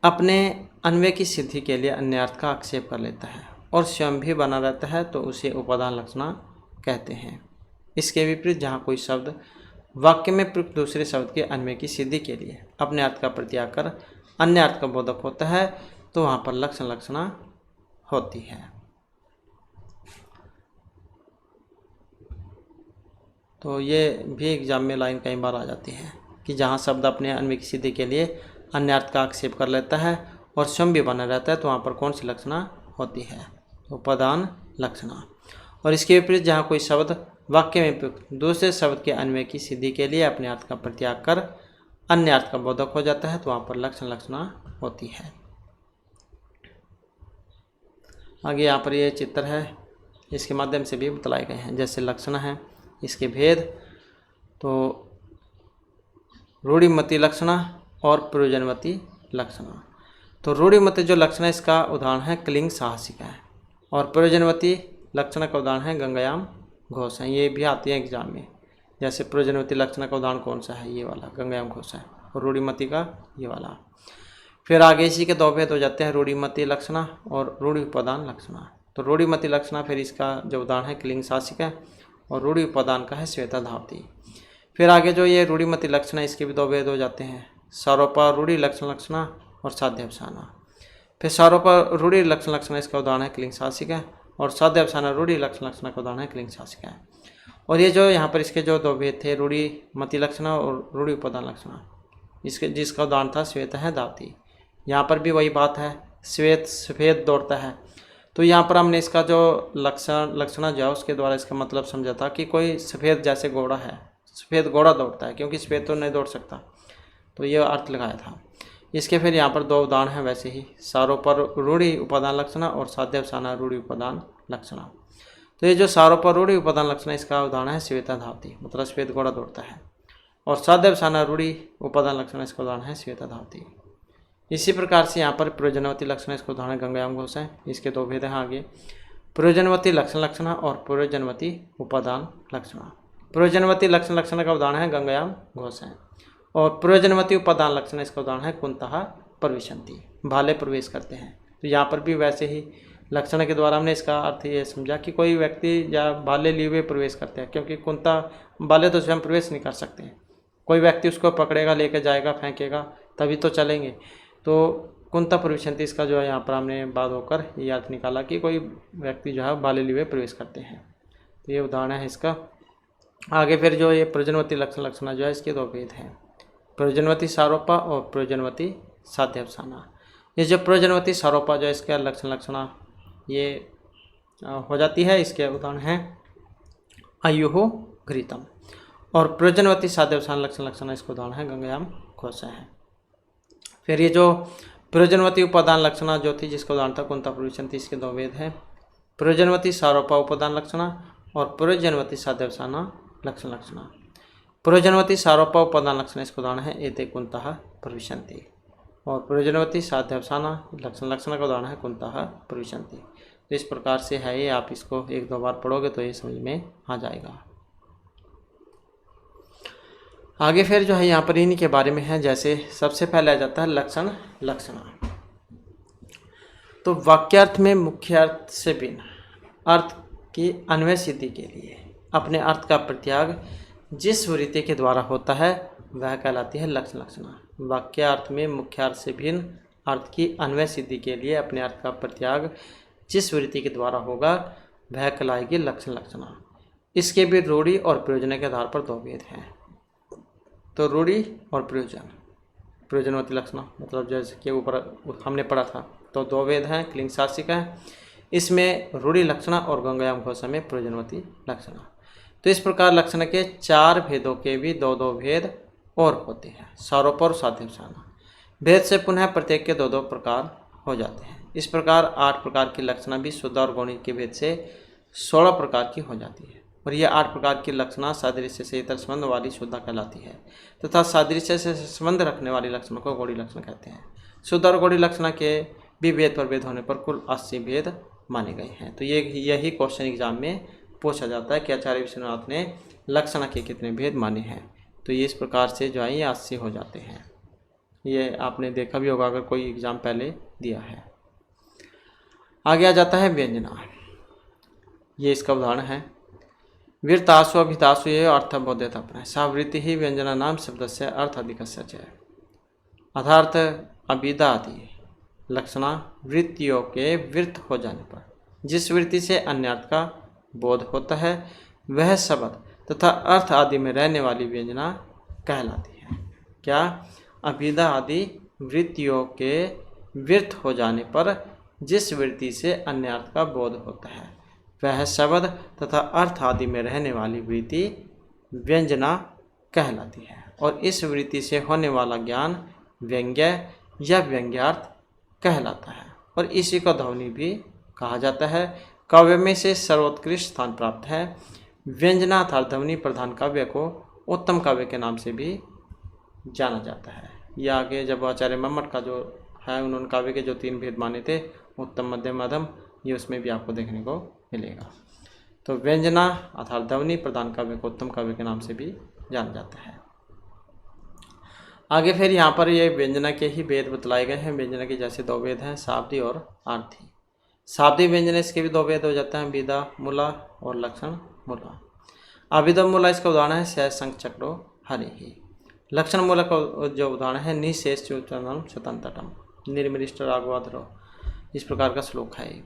अपने अन्वय की सिद्धि के लिए अन्य अर्थ का आक्षेप कर लेता है और स्वयं भी बना रहता है तो उसे उपादान लक्षणा कहते हैं। इसके विपरीत जहाँ कोई शब्द वाक्य में प्रयुक्त दूसरे शब्द के अन्वय की सिद्धि के लिए अपने अर्थ का परित्याग कर अन्य अर्थ का बोधक होता है तो वहाँ पर लक्षण लक्षणा होती है। तो ये भी एग्जाम में लाइन कई बार आ जाती है कि जहाँ शब्द अपने अन्वय की सिद्धि के लिए अन्य अर्थ का आक्षेप कर लेता है और स्वयं भी बना रहता है तो वहाँ पर कौन सी लक्षणा होती है, उपादान लक्षणा। और इसके विपरीत जहाँ कोई शब्द वाक्य में प्रयुक्त दूसरे शब्द के अन्वय की सिद्धि के लिए अपने अर्थ का परित्याग कर अन्य अर्थ का बोधक हो जाता है तो वहाँ पर लक्षण लक्षणा होती है। आगे यहाँ पर ये चित्र है, इसके माध्यम से भी बतलाए गए हैं। जैसे लक्षण है इसके भेद, तो रूढ़िमती लक्षणा और प्रयोजनवती लक्षणा। तो रूढ़िमती जो लक्षण है इसका उदाहरण है कलिंग साहसिका है और प्रयोजनवती लक्षण का उदाहरण है गंगायाम घोष है। ये भी आती है एग्जाम में। जैसे प्रयोजनवती लक्षण का उदाहरण कौन सा है, ये वाला गंगायाम घोष है, और रूढ़िमती का ये वाला। फिर आगे इसी के दो भेद हो जाते हैं, रूढ़िमती लक्षणा और रूढ़ि उपादान लक्षणा। तो रूढ़िमती लक्षणा फिर इसका जो उदाहरण है कलिंग शासिका और रूढ़ि उपादान का है श्वेता धावती। फिर आगे जो ये रूढ़िमती लक्षण है इसके भी दो भेद हो जाते हैं, सारोपा रूढ़ि लक्षण लक्षणा और साध्य अवसाना। फिर सारोपा रूढ़ि लक्षण लक्षणा इसका उदाहरण है कलिंग शासिका और साध्य अवसाना रूढ़ि लक्षण लक्षणा का उदाहरण है कलिंग शासिका है। और ये जो यहाँ पर इसके जो दो भेद थे रूढ़िमती लक्षणा और रूढ़ि उपादान लक्षणा, इसके जिसका उदाहरण था श्वेत है धावती। यहाँ पर भी वही बात है, श्वेत सफ़ेद दौड़ता है। तो यहाँ पर हमने इसका जो लक्षणा जो है उसके द्वारा इसका मतलब समझा था कि कोई सफ़ेद जैसे घोड़ा है, सफ़ेद घोड़ा दौड़ता है, क्योंकि सफ़ेद तो नहीं दौड़ सकता, तो ये अर्थ लगाया था। इसके फिर यहाँ पर दो उदाहरण हैं वैसे ही, सारोपर रूढ़ि उपादान लक्षणा और साध्य अवसाना रूढ़ि उपादान लक्षणा। तो ये जो सारोपर रूढ़ि उपादान लक्षणा इसका उदाहरण है श्वेता धावती, मतलब श्वेत घोड़ा दौड़ता है, और साध्य अवसाना रूढ़ि उपादान लक्षणा इसका उदाहरण है श्वेता धावती। इसी प्रकार से यहाँ पर प्रयोजनवती लक्षण इसका उदाहरण गंगायाम घोष है। इसके दो भेद हैं आगे, प्रयोजनवती लक्षण लक्षणा और प्रयोजनवती उपादान लक्षणा। प्रयोजनवती लक्षण लक्षण का उदाहरण है गंगायाम घोष है और प्रयोजनवती उपादान लक्षण इसका उदाहरण है कुंतः प्रविशन्ति, भाले प्रवेश करते हैं। तो यहाँ पर भी वैसे ही लक्षण के द्वारा हमने इसका अर्थ ये समझा कि कोई व्यक्ति या भाले लिए हुए प्रवेश करते हैं, क्योंकि कुंता भाले तो स्वयं प्रवेश नहीं कर सकते हैं, कोई व्यक्ति उसको पकड़ेगा, लेकर जाएगा, फेंकेगा तभी तो चलेंगे। तो कुंता प्रविशन्ति इसका जो है यहाँ पर हमने बाद होकर ये अर्थ निकाला कि कोई व्यक्ति जो है भाले लिए हुए प्रवेश करते हैं। तो ये उदाहरण है इसका। आगे फिर जो ये प्रयोजनवती लक्षण लक्षणा जो है इसके दो भेद हैं, प्रयोजनवती सारोपा और प्रयोजनवती साध्य अवसाना। ये जो प्रयोजनवती सारोपा जो है इसका लक्षण लक्षणा ये हो जाती है, इसके उदाहरण हैं आयुः घृतम, और प्रयोजनवती साध्य अवसाना लक्षण लक्षणा इसका उदाहरण है गंगायाम घोष है। फिर ये जो प्रयोजनवती उपादान लक्षणा जो थी जिसका उदाहरण था कुंता प्रविशन्ति, इसके दो भेद हैं, प्रयोजनवती सारोपा उपादान लक्षणा और प्रयोजनवती साध्य अवसाना लक्षण लक्षणा। प्रयोजनवती सारोपा उपादान लक्षण इसका उदाहरण है एते कुंतः प्रविशन्ति, और प्रयोजनवती साध्य अवसाना लक्षण लक्षण का उदाहरण है कुंतः प्रविशन्ति। तो इस प्रकार से है ये, आप इसको एक दो बार पढ़ोगे तो ये समझ में आ जाएगा। आगे फिर जो है यहाँ पर इन्हीं के बारे में है। जैसे सबसे पहले आ जाता है लक्षण लक्षणा। तो वाक्यार्थ में मुख्य अर्थ से भिन्न अर्थ की अन्वय सिद्धि के लिए अपने अर्थ का परित्याग जिस वृत्ति के द्वारा होता है वह कहलाती है लक्षण लक्षणा। वाक्य अर्थ में मुख्य अर्थ से भिन्न अर्थ की अन्वय सिद्धि के लिए अपने अर्थ का परित्याग जिस वृत्ति के द्वारा होगा वह कहलाएगी लक्षण लक्षणा। इसके भी रूढ़ि और प्रयोजन के आधार पर दो भेद हैं। तो रूढ़ि और प्रयोजनवती लक्षणा मतलब जैसे कि ऊपर हमने पढ़ा था, तो दो भेद हैं, क्लिंग शासिक है। इसमें रूढ़ि लक्षणा और गंगायाम घोषा में प्रयोजनवती लक्षणा। तो इस प्रकार लक्षण के 4 भेदों के भी दो दो भेद और होते हैं, सारोप और साध्यवसाना। भेद से पुनः प्रत्येक के दो दो प्रकार हो जाते हैं। इस प्रकार 8 प्रकार की लक्षणा भी शुद्ध और गौणी के भेद से 16 प्रकार की हो जाती है। और यह 8 प्रकार की लक्षणा सादृश्य से इतर संबंध वाली शुद्धा कहलाती है तथा सादृश्य से संबंध रखने वाली लक्षणों को गौड़ी लक्षण कहते हैं। शुद्ध और गौड़ी लक्षणा के भी भेद पर भेद होने पर कुल 80 भेद माने गए हैं। तो यही क्वेश्चन एग्जाम में पूछा जाता है कि आचार्य विश्वनाथ ने लक्षणा के कितने भेद माने हैं। तो ये इस प्रकार से जो है ये 80 हो जाते हैं। ये आपने देखा भी होगा अगर कोई एग्जाम पहले दिया है। आगे आ जाता है व्यंजना। ये इसका उदाहरण है। वीरतासु अभितासु ये अर्थबोध्यता अपना सावृत्ति ही व्यंजना नाम शब्द से अर्थ अधिकस्य च अर्थार्थ अभिदा आदि लक्षणा वृत्तियों के वृत्त हो जाने पर जिस वृत्ति से अन्य अर्थ का बोध होता है वह शब्द तथा अर्थ आदि में रहने वाली व्यंजना कहलाती है। क्या? अभिदा आदि वृत्तियों के वृत्त हो जाने पर जिस वृत्ति से अन्य अर्थ का बोध होता है वह शब्द तथा अर्थ आदि में रहने वाली वृत्ति व्यंजना कहलाती है। और इस वृत्ति से होने वाला ज्ञान व्यंग्य या व्यंग्यार्थ कहलाता है। और इसी को ध्वनि भी कहा जाता है। काव्य में से सर्वोत्कृष्ट स्थान प्राप्त है। व्यंजना अर्थात ध्वनि प्रधान काव्य को उत्तम काव्य के नाम से भी जाना जाता है। यह आगे जब आचार्य मम्मट का जो है उन्होंने काव्य के जो 3 भेद माने थे, उत्तम मध्यम अधम, ये उसमें भी आपको देखने को मिलेगा। तो व्यंजना अर्थात ध्वनि प्रधान काव्य को उत्तम काव्य के नाम से भी जाना जाता है। आगे फिर यहाँ पर ये व्यंजना के ही भेद बतलाए गए हैं। व्यंजना के जैसे 2 भेद हैं, शाब्दी और आर्थी। शाब्दी व्यंजन इसके भी 2 भेद हो जाते हैं, विदा मूला और लक्षण मूला। अविदा मूला इसका उदाहरण है सहज संख चक्रो हरि ही। लक्षण मूला का जो उदाहरण है निशेष चूतनम स्वतंत्रतम निर्मिष्ट राघवाधरो, इस प्रकार का श्लोक है।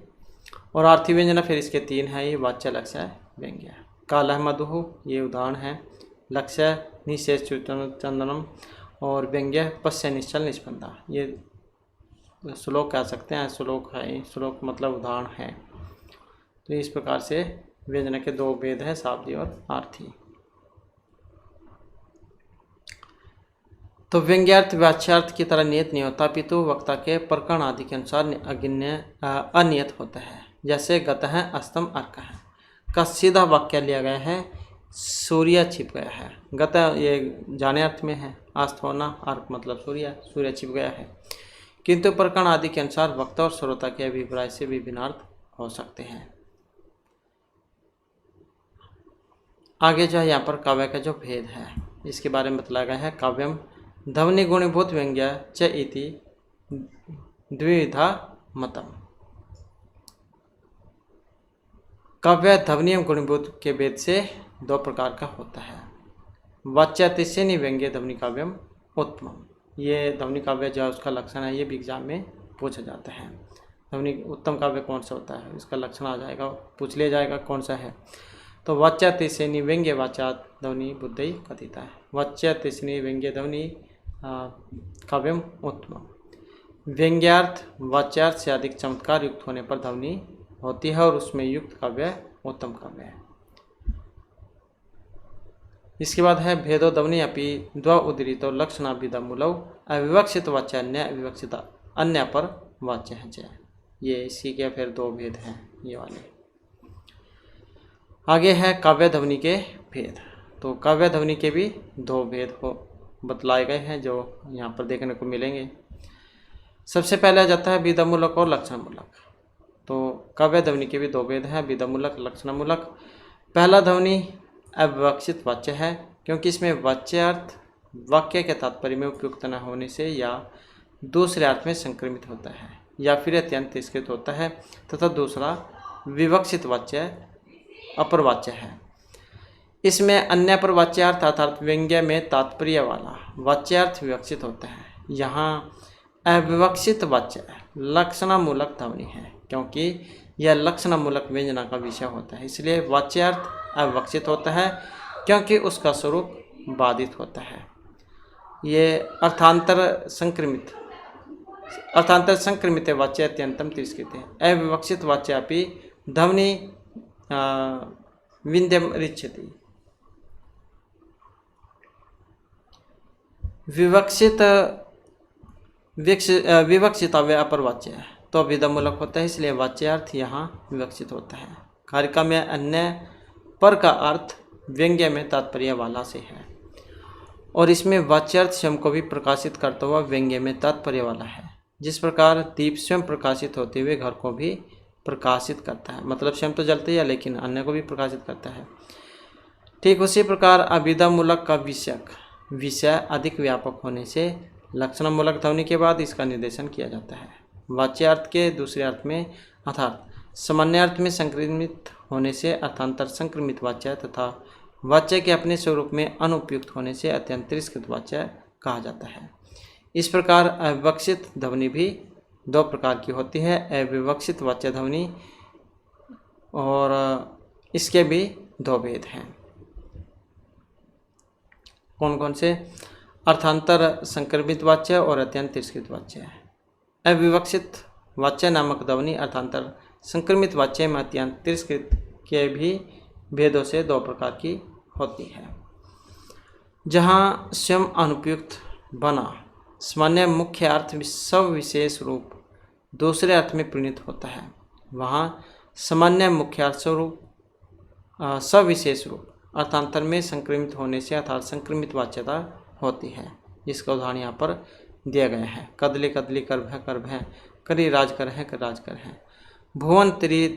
और आर्थी व्यंजना फिर इसके 3 हैं, ये वाच्य लक्ष्य व्यंग्य। कालह मधु ये उदाहरण है, लक्ष्य निशेष चंदनम और व्यंग्य पश्य निश्चल निष्पन्दा, ये श्लोक कह सकते हैं। श्लोक है, श्लोक मतलब उदाहरण है। तो इस प्रकार से व्यंजना के 2 भेद हैं, शाब्दी और आर्थी। तो व्यंग्यार्थ वाच्यार्थ की तरह नियत नहीं होता, अपितु वक्ता के प्रकरण आदि के अनुसार अनियत होता है। जैसे गत है अस्तम अर्क है का सीधा वाक्य लिया गया है, सूर्य छिप गया है। गत ये जाने अर्थ में है, अस्त होना, अर्क मतलब सूर्य छिप गया है। किंतु प्रकरण आदि के अनुसार वक्ता और श्रोता के अभिप्राय से विभिन्न अर्थ हो सकते हैं। आगे जो है यहाँ पर काव्य का जो भेद है इसके बारे में बतलाया गया है। काव्यम ध्वनि गुणीभूत व्यंग्य च इति द्विविधा मतम। काव्य ध्वनि एवं गुणीभूत के भेद से 2 प्रकार का होता है। वाच्यातिशयनी व्यंग्य ध्वनि काव्यम उत्तमम, ये ध्वनि काव्य जो उसका लक्षण है, ये भी एग्जाम में पूछा जाता है। ध्वनि उत्तम काव्य कौन सा होता है, इसका लक्षण आ जाएगा, पूछ लिया जाएगा कौन सा है। तो वाच्यातिशयनी व्यंग्य वाचा ध्वनि बुद्धि कथिता है। वाच्यातिशयनी व्यंग्य ध्वनि काव्यम उत्तमम। व्यंग्यार्थ वाच्यार्थ से अधिक चमत्कार युक्त होने पर ध्वनि होती है और उसमें युक्त काव्य उत्तम काव्य है। इसके बाद है भेदो ध्वनि अपि द्व उदीरितो लक्षणाभिधा मूलौ अविवक्षित वाच्यान्य अविवक्षित अन्य पर वाच्य है। ये इसी के फिर 2 भेद हैं ये वाले। आगे है काव्य ध्वनि के भेद। तो काव्य ध्वनि के भी 2 भेद हो बतलाए गए हैं जो यहाँ पर देखने को मिलेंगे। सबसे पहले आ जाता है विधामूलक और लक्षणमूलक। तो काव्य ध्वनि के भी 2 भेद हैं, विधामूलक लक्षणमूलक। पहला ध्वनि अविवक्षित वाच्य है क्योंकि इसमें वाच्यार्थ वाक्य के तात्पर्य में उपयुक्त न होने से या दूसरे अर्थ में संक्रमित होता है या फिर अत्यंत तिरस्कृत होता है, तथा दूसरा विवक्षित वाच्य अपरवाच्य है। इसमें अन्य परवाच्यार्थ अर्थात व्यंग्य में तात्पर्य वाला वाच्यार्थ विवक्षित होता है। यहाँ अविवक्षित वाच्य लक्षणामूलक ध्वनि है, क्योंकि यह लक्षणामूलक व्यंजना का विषय होता है, इसलिए वाच्यार्थ अविवक्षित होता है क्योंकि उसका स्वरूप बाधित होता है। ये अर्थांतर संक्रमित वाच्य अत्यंतम तिरस्कृत है। अविवक्षित वाच्यापि ध्वनि विन्द्यम रिच्यति। विवक्षितव्य अपर वाच्य है तो विधमूलक होता है, इसलिए वाच्यार्थ यहाँ विवक्षित होता है। कारिका में अन्य पर का अर्थ व्यंग्य में तात्पर्य वाला से है और इसमें वाच्यार्थ स्वयं को भी प्रकाशित करता हुआ व्यंग्य में तात्पर्य वाला है। जिस प्रकार दीप स्वयं प्रकाशित होते हुए घर को भी प्रकाशित करता है, मतलब स्वयं तो जलते ही है लेकिन अन्य को भी प्रकाशित करता है, ठीक उसी प्रकार अभिधामूलक का विषय अधिक व्यापक होने से लक्षणमूलक ध्वनि के बाद इसका निर्देशन किया जाता है। वाच्यार्थ के दूसरे अर्थ में अर्थात सामान्य अर्थ में संक्रमित होने से अर्थांतर संक्रमित वाच्य तथा वाच्य के अपने स्वरूप में अनुपयुक्त होने से अत्यंत तिरस्कृत वाच्य कहा जाता है। इस प्रकार अविवक्षित ध्वनि भी दो प्रकार की होती है, अविवक्षित वाच्य ध्वनि, और इसके भी दो भेद हैं। कौन कौन से? अर्थांतर संक्रमित वाच्य और अत्यंत तिरस्कृत वाच्य। अविवक्षित वाच्य नामक ध्वनि अर्थांतर संक्रमित वाच्य में अत्यंत तिरस्कृत के भी भेदों से दो प्रकार की होती है। जहाँ स्वयं अनुपयुक्त बना सामान्य मुख्य अर्थ सविशेष रूप दूसरे अर्थ में परिणत होता है, वहाँ सामान्य मुख्य अर्थ स्वरूप सविशेष रूप अर्थांतर में संक्रमित होने से अर्थात संक्रमित वाच्यता होती है। इसका उदाहरण यहाँ पर दिया गया है। कदली कदली कर भय करी राज कर है भुवन त्रि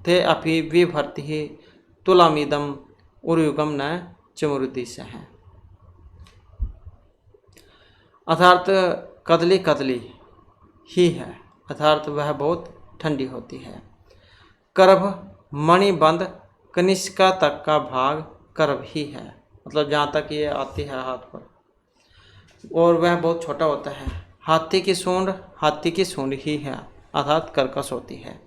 थे अपि विभर्ति तुलामिदम उर्युगम न चमुरुदि से है। अर्थात कदली कदली ही है, अर्थात वह बहुत ठंडी होती है। करभ मणिबंध कनिष्का तक का भाग करभ ही है, मतलब जहाँ तक ये आती है हाथ पर, और वह बहुत छोटा होता है। हाथी की सूंड ही है, अर्थात कर्कश होती है,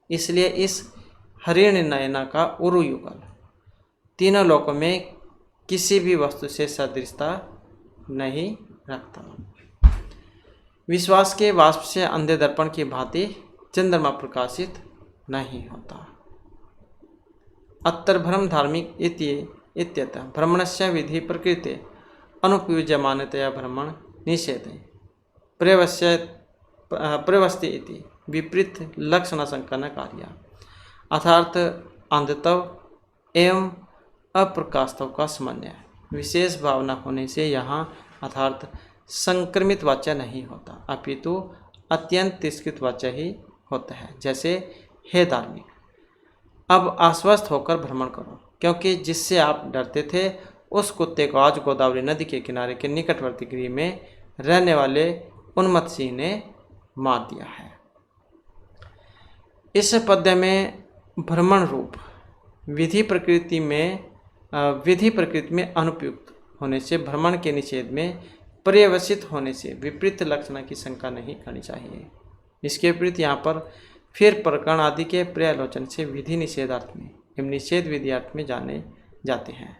इसलिए इस हरिण नयना का उरु युगल तीनों लोकों में किसी भी वस्तु से सदृशता नहीं रखता। विश्वास के वाष्प से अंधे दर्पण की भांति चंद्रमा प्रकाशित नहीं होता। अत्तर भ्रम धार्मिक इत्यतः भ्रमणस्य विधि प्रकृते अनुपयुज्यमानतया भ्रमण निषेधे प्रवस्ति इति विपरीत लक्षण संकलन कार्य। अर्थात अंधत्व एवं अप्रकाशत्व का समन्वय विशेष भावना होने से यहाँ अर्थात संक्रमित वाच्य नहीं होता, अपितु अत्यंत तिरस्कृत वाच्य ही होता है। जैसे हे धार्मिक, अब आश्वस्त होकर भ्रमण करो, क्योंकि जिससे आप डरते थे उस कुत्ते को आज गोदावरी नदी के किनारे के निकटवर्ती गृह में रहने वाले उन्मत्त सिंह ने मार दिया है। इस पद्य में भ्रमण रूप विधि प्रकृति में अनुपयुक्त होने से भ्रमण के निषेध में पर्यवसित होने से विपरीत लक्षण की शंका नहीं करनी चाहिए। इसके विपरीत यहाँ पर फिर प्रकरण आदि के पर्यालोचन से विधि निषेधार्थ में एवं निषेध विधि अर्थ में जाने जाते हैं,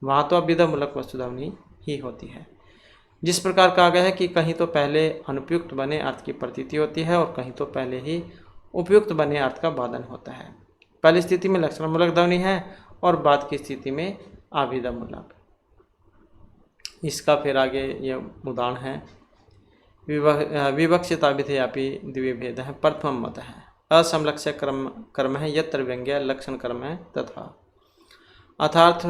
वहाँ तो अविधामूलक वस्तुध्वनि ही होती है। जिस प्रकार कहा गया है कि कहीं तो पहले अनुपयुक्त बने अर्थ की प्रतीति होती है और कहीं तो पहले ही उपयुक्त बने अर्थ का बाधन होता है। पहली स्थिति में लक्षणमूलक ध्वनि है और बाद की स्थिति में अभिधामूलक। इसका फिर आगे ये उदाहरण है। विवक्षित अभिधेयापि द्वितीय भेद है। प्रथम मत है असमलक्ष्य कर्म है यत्र व्यंग्य लक्षण कर्म है तथा। अर्थात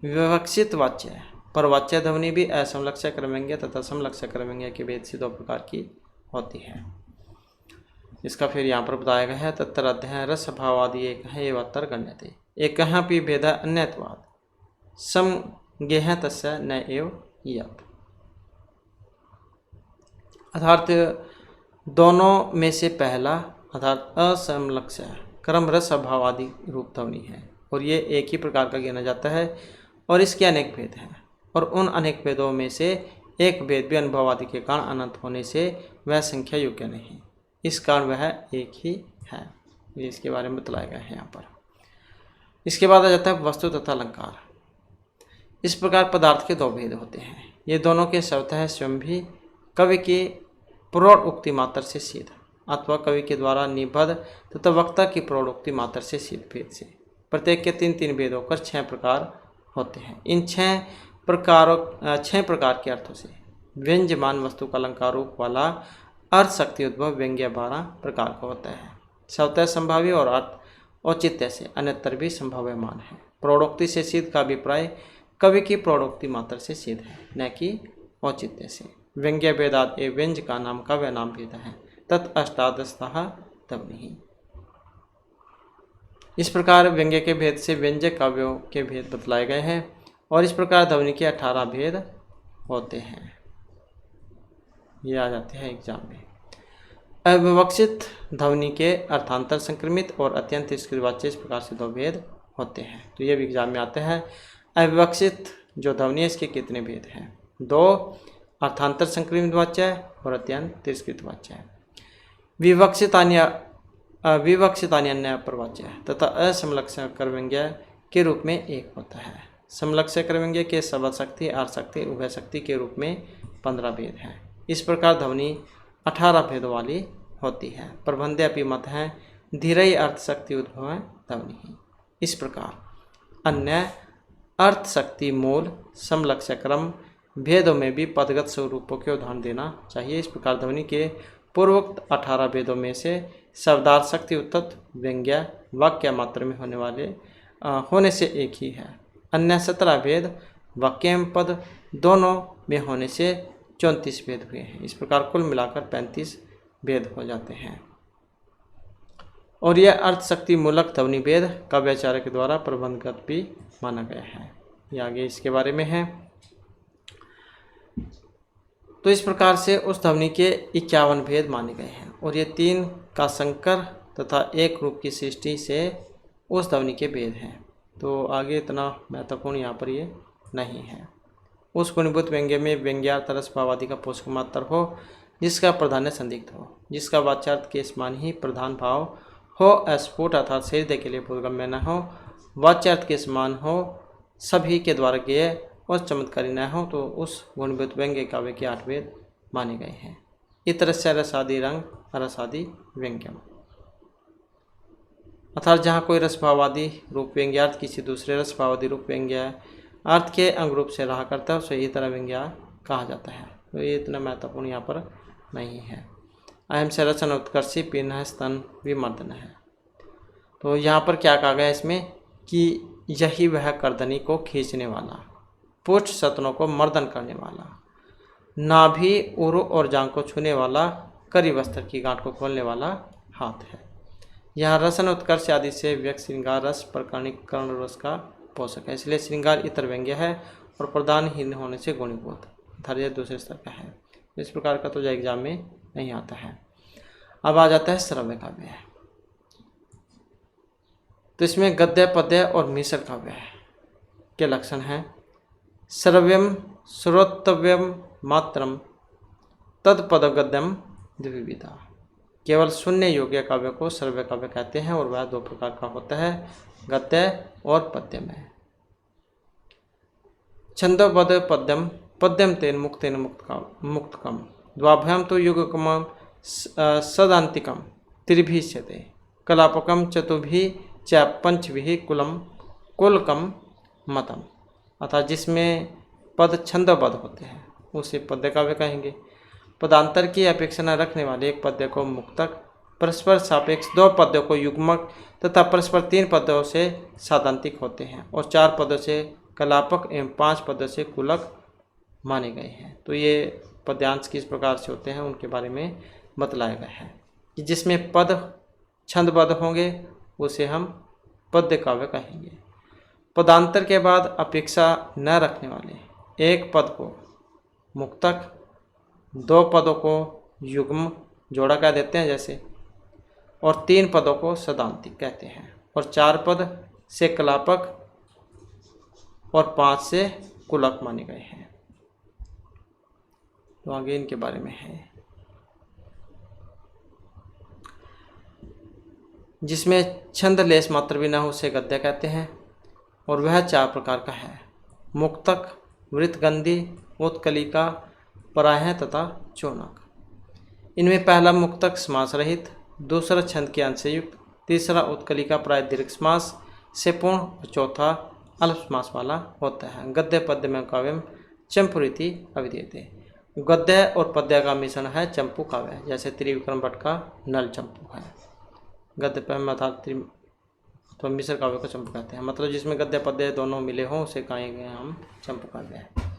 विवक्षित वाच्य पर वाच्य ध्वनि भी असमलक्ष्य कर्मव्यंग्य तथा समलक्ष्य कर्मव्यंग्य के भेद से दो प्रकार की होती है। इसका फिर यहाँ पर बताया गया है। तत्र अध्ययन रस भाव आदि एक है एवं गण्यते एक भी भेद अन्यत्वाद समगेह तस्य न एव यत्। अर्थात दोनों में से पहला अर्थात असमलक्ष्य क्रम रस अभाव आदि रूप ध्वनि है और ये एक ही प्रकार का गिना जाता है और इसके अनेक भेद हैं और उन अनेक भेदों में से एक भेद भी अनुभव आदि के कारण अनंत होने से वह संख्या योग्य नहीं, इस कारण वह एक ही है। ये इसके बारे में बताया गया है यहाँ पर। इसके बाद आ जाता है वस्तु तथा अलंकार। इस प्रकार पदार्थ के दो भेद होते हैं, ये दोनों के स्वतः स्वयं भी कवि की प्रौढ़ उक्ति मात्र से सिद्ध अथवा कवि के द्वारा निबद्ध तथा वक्ता की प्रौढ़ उक्ति मात्र से सिद्ध भेद से प्रत्येक के तीन तीन भेद होकर 6 प्रकार होते हैं। इन 6 प्रकार के अर्थों से व्यंजमान वस्तु का अलंकार रूप वाला अर्थ शक्ति उद्भव व्यंग्य 12 प्रकार का होता है। स्वतः संभावी और अर्थ औचित्य से अन्यत्र भी संभाव्यमान है। प्रौढ़ोक्ति से सिद्ध का अभिप्राय कवि की प्रौढ़ोक्ति मात्र से सिद्ध है, न कि औचित्य से। व्यंग्य भेदाद ए व्यंज का नाम काव्य नाम भेद है तत् अष्टादशतः ध्वनि। इस प्रकार व्यंग्य के भेद से व्यंजक काव्यों के भेद बतलाए गए हैं और इस प्रकार ध्वनि के 18 भेद होते हैं। ये आ जाते हैं एग्जाम में। अविवक्षित ध्वनि के अर्थांतर संक्रमित और अत्यंत स्कृतवाच्य इस प्रकार से 2 भेद होते हैं, तो ये भी एग्जाम में आते हैं। अविवक्षित जो ध्वनि है इसके कितने भेद हैं? 2 अर्थांतर संक्रमित वाच्य और अत्यंत तिरस्कृत वाच्य है। विवक्षितान्य अन्य प्रवाच्य तथा असमलक्ष्य करव्यंग्य के रूप में एक होता है। समलक्ष्य करव्यंग्य के शब्द शक्ति आर्थ शक्ति उभय शक्ति के रूप में 15 भेद हैं। इस प्रकार ध्वनि 18 भेदों वाली होती है। प्रबंधे अपि मत है धीरई अर्थ शक्ति उद्भव ध्वनि। इस प्रकार अन्य अर्थ शक्ति मूल समलक्ष्य क्रम भेदों में भी पदगत स्वरूपों के उदाहरण देना चाहिए। इस प्रकार ध्वनि के पूर्वोक्त 18 भेदों में से शब्दार्थ शक्ति उत्तत व्यंग्य वाक्य मात्र में होने से एक ही है। अन्य 17 भेद वाक्य एवं पद दोनों में होने से 34 भेद हुए हैं। इस प्रकार कुल मिलाकर 35 भेद हो जाते हैं और यह अर्थ शक्ति मूलक ध्वनि भेद काव्याचार्य के द्वारा प्रबंधगत भी माना गया है। ये आगे इसके बारे में है। तो इस प्रकार से उस ध्वनि के 51 भेद माने गए हैं और ये 3 का संकर तथा एक रूप की सृष्टि से उस ध्वनि के भेद हैं। तो आगे इतना महत्वपूर्ण यहाँ पर ये नहीं है। उस गुणीभूत व्यंग्य में व्यंग्यार्थ रस भाव आदि का पोषक मात्र हो, जिसका प्राधान्य संदिग्ध हो, जिसका वाच्यार्थ के समान ही प्रधान भाव हो, अस्फुट अर्थात शरीर के लिए बोधगम्य न हो, वाच्यार्थ के समान हो, सभी के द्वारा गेय और चमत्कारी न हो, तो उस गुणभूत व्यंग्य काव्य के 8 भेद माने गए हैं। इतरस्य रसादि रंग रसादि व्यंग्यम अर्थात जहाँ कोई रसभावादि रूप व्यंग्यार्थ किसी दूसरे रसभावादि रूप व्यंग्य अर्थ के अंग रूप से रहा करता है उसे इतर व्यंग्य कहा जाता है। तो ये इतना महत्वपूर्ण यहाँ पर नहीं है। अहम से रचन उत्कर्षी पिन स्तन विमर्दन है। तो यहाँ पर क्या कहा गया इसमें कि यही वह करदनी को खींचने वाला, पुष्ट सतनों को मर्दन करने वाला, नाभि उरु और जांग को छूने वाला, करी वस्त्र की गांठ को खोलने वाला हाथ है। यहाँ रसन उत्कर्ष आदि से व्यक्त श्रृंगार रस प्रकरणिक कर्ण रस का पोषक है, इसलिए श्रृंगार इतर व्यंग्य है और प्रधानहीन होने से गुणीभूत धैर्य दूसरे स्तर का है। इस प्रकार का तो जो एग्जाम में नहीं आता है। अब आ जाता है श्रव्य काव्य। तो इसमें गद्य पद्य और मिश्र काव्य के लक्षण हैं। श्रव्यम श्रोतव्यम मात्रम तत्पद गद्यम द्विविधा। केवल शून्य योग्य काव्य को श्रव्य काव्य कहते हैं और वह 2 प्रकार का होता है, गद्य और पद्यमय। छंदोबद्ध पद्यम पद्यम तेन मुक्तकम द्वाभ्याम तो युगकम सदांतिकम त्रिभिष्यते कलापकम चतुभि च पंचभि कुलकम मतम। अर्थात जिसमें पद छंदोबद्ध होते हैं उसे पद्य काव्य कहेंगे। पदांतर की अपेक्षा न रखने वाले एक पद्य को मुक्तक, परस्पर सापेक्ष 2 पद्यों को युग्मक तथा परस्पर 3 पद्यों से सादांतिक होते हैं और 4 पदों से कलापक एवं 5 पदों से कुलक माने गए हैं। तो ये पद्यांश किस प्रकार से होते हैं उनके बारे में बतलाया गया है कि जिसमें पद छंदबद्ध होंगे उसे हम पद्य काव्य कहेंगे। पदांतर के बाद अपेक्षा न रखने वाले एक पद को मुक्तक, 2 पदों को युग्म जोड़ा कह देते हैं जैसे, और 3 पदों को सदांतिक कहते हैं, और 4 पद से कलापक और 5 से कुलक माने गए हैं। तो आगे इनके बारे में है, जिसमें छंद लेस मात्र भी न हो उसे गद्य कहते हैं, और वह 4 प्रकार का है, मुक्तक, वृत्तगंधी, उत्कलिका, पराह तथा चौनक। इनमें पहला मुक्तक समास रहित, दूसरा छंद के अंश से युक्त, तीसरा उत्कलिका प्राय दीर्घ समास से पूर्ण, और चौथा अल्प समास वाला होता है। गद्य पद्य में काव्यम चंपुरीति अभिधीयते। गद्य और पद्य का मिश्रण है चंपू काव्य, जैसे त्रिविक्रम भट्ट का नल चंपू है। गद्य पद्य अर्थात तो मिश्र काव्य को चंपू कहते हैं, मतलब जिसमें गद्य पद्य दोनों मिले हों उसे कहेंगे हम चंपू काव्य है।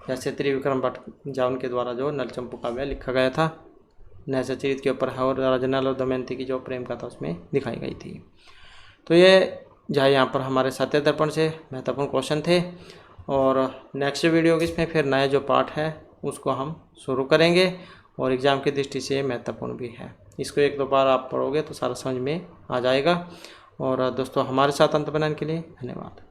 जैसे त्रिविक्रम भट्ट जाउन के द्वारा जो नल चंपू काव्य लिखा गया था, नैसचरित के ऊपर है, और राजनल और दमयंती की जो प्रेम कथा उसमें दिखाई गई थी। तो ये जो है यहाँ पर हमारे सत्य दर्पण से महत्वपूर्ण क्वेश्चन थे, और नेक्स्ट वीडियो के इसमें फिर नया जो पार्ट है उसको हम शुरू करेंगे, और एग्ज़ाम की दृष्टि से महत्वपूर्ण भी है। इसको 1-2 बार आप पढ़ोगे तो सारा समझ में आ जाएगा। और दोस्तों हमारे साथ अंत बनाने के लिए धन्यवाद।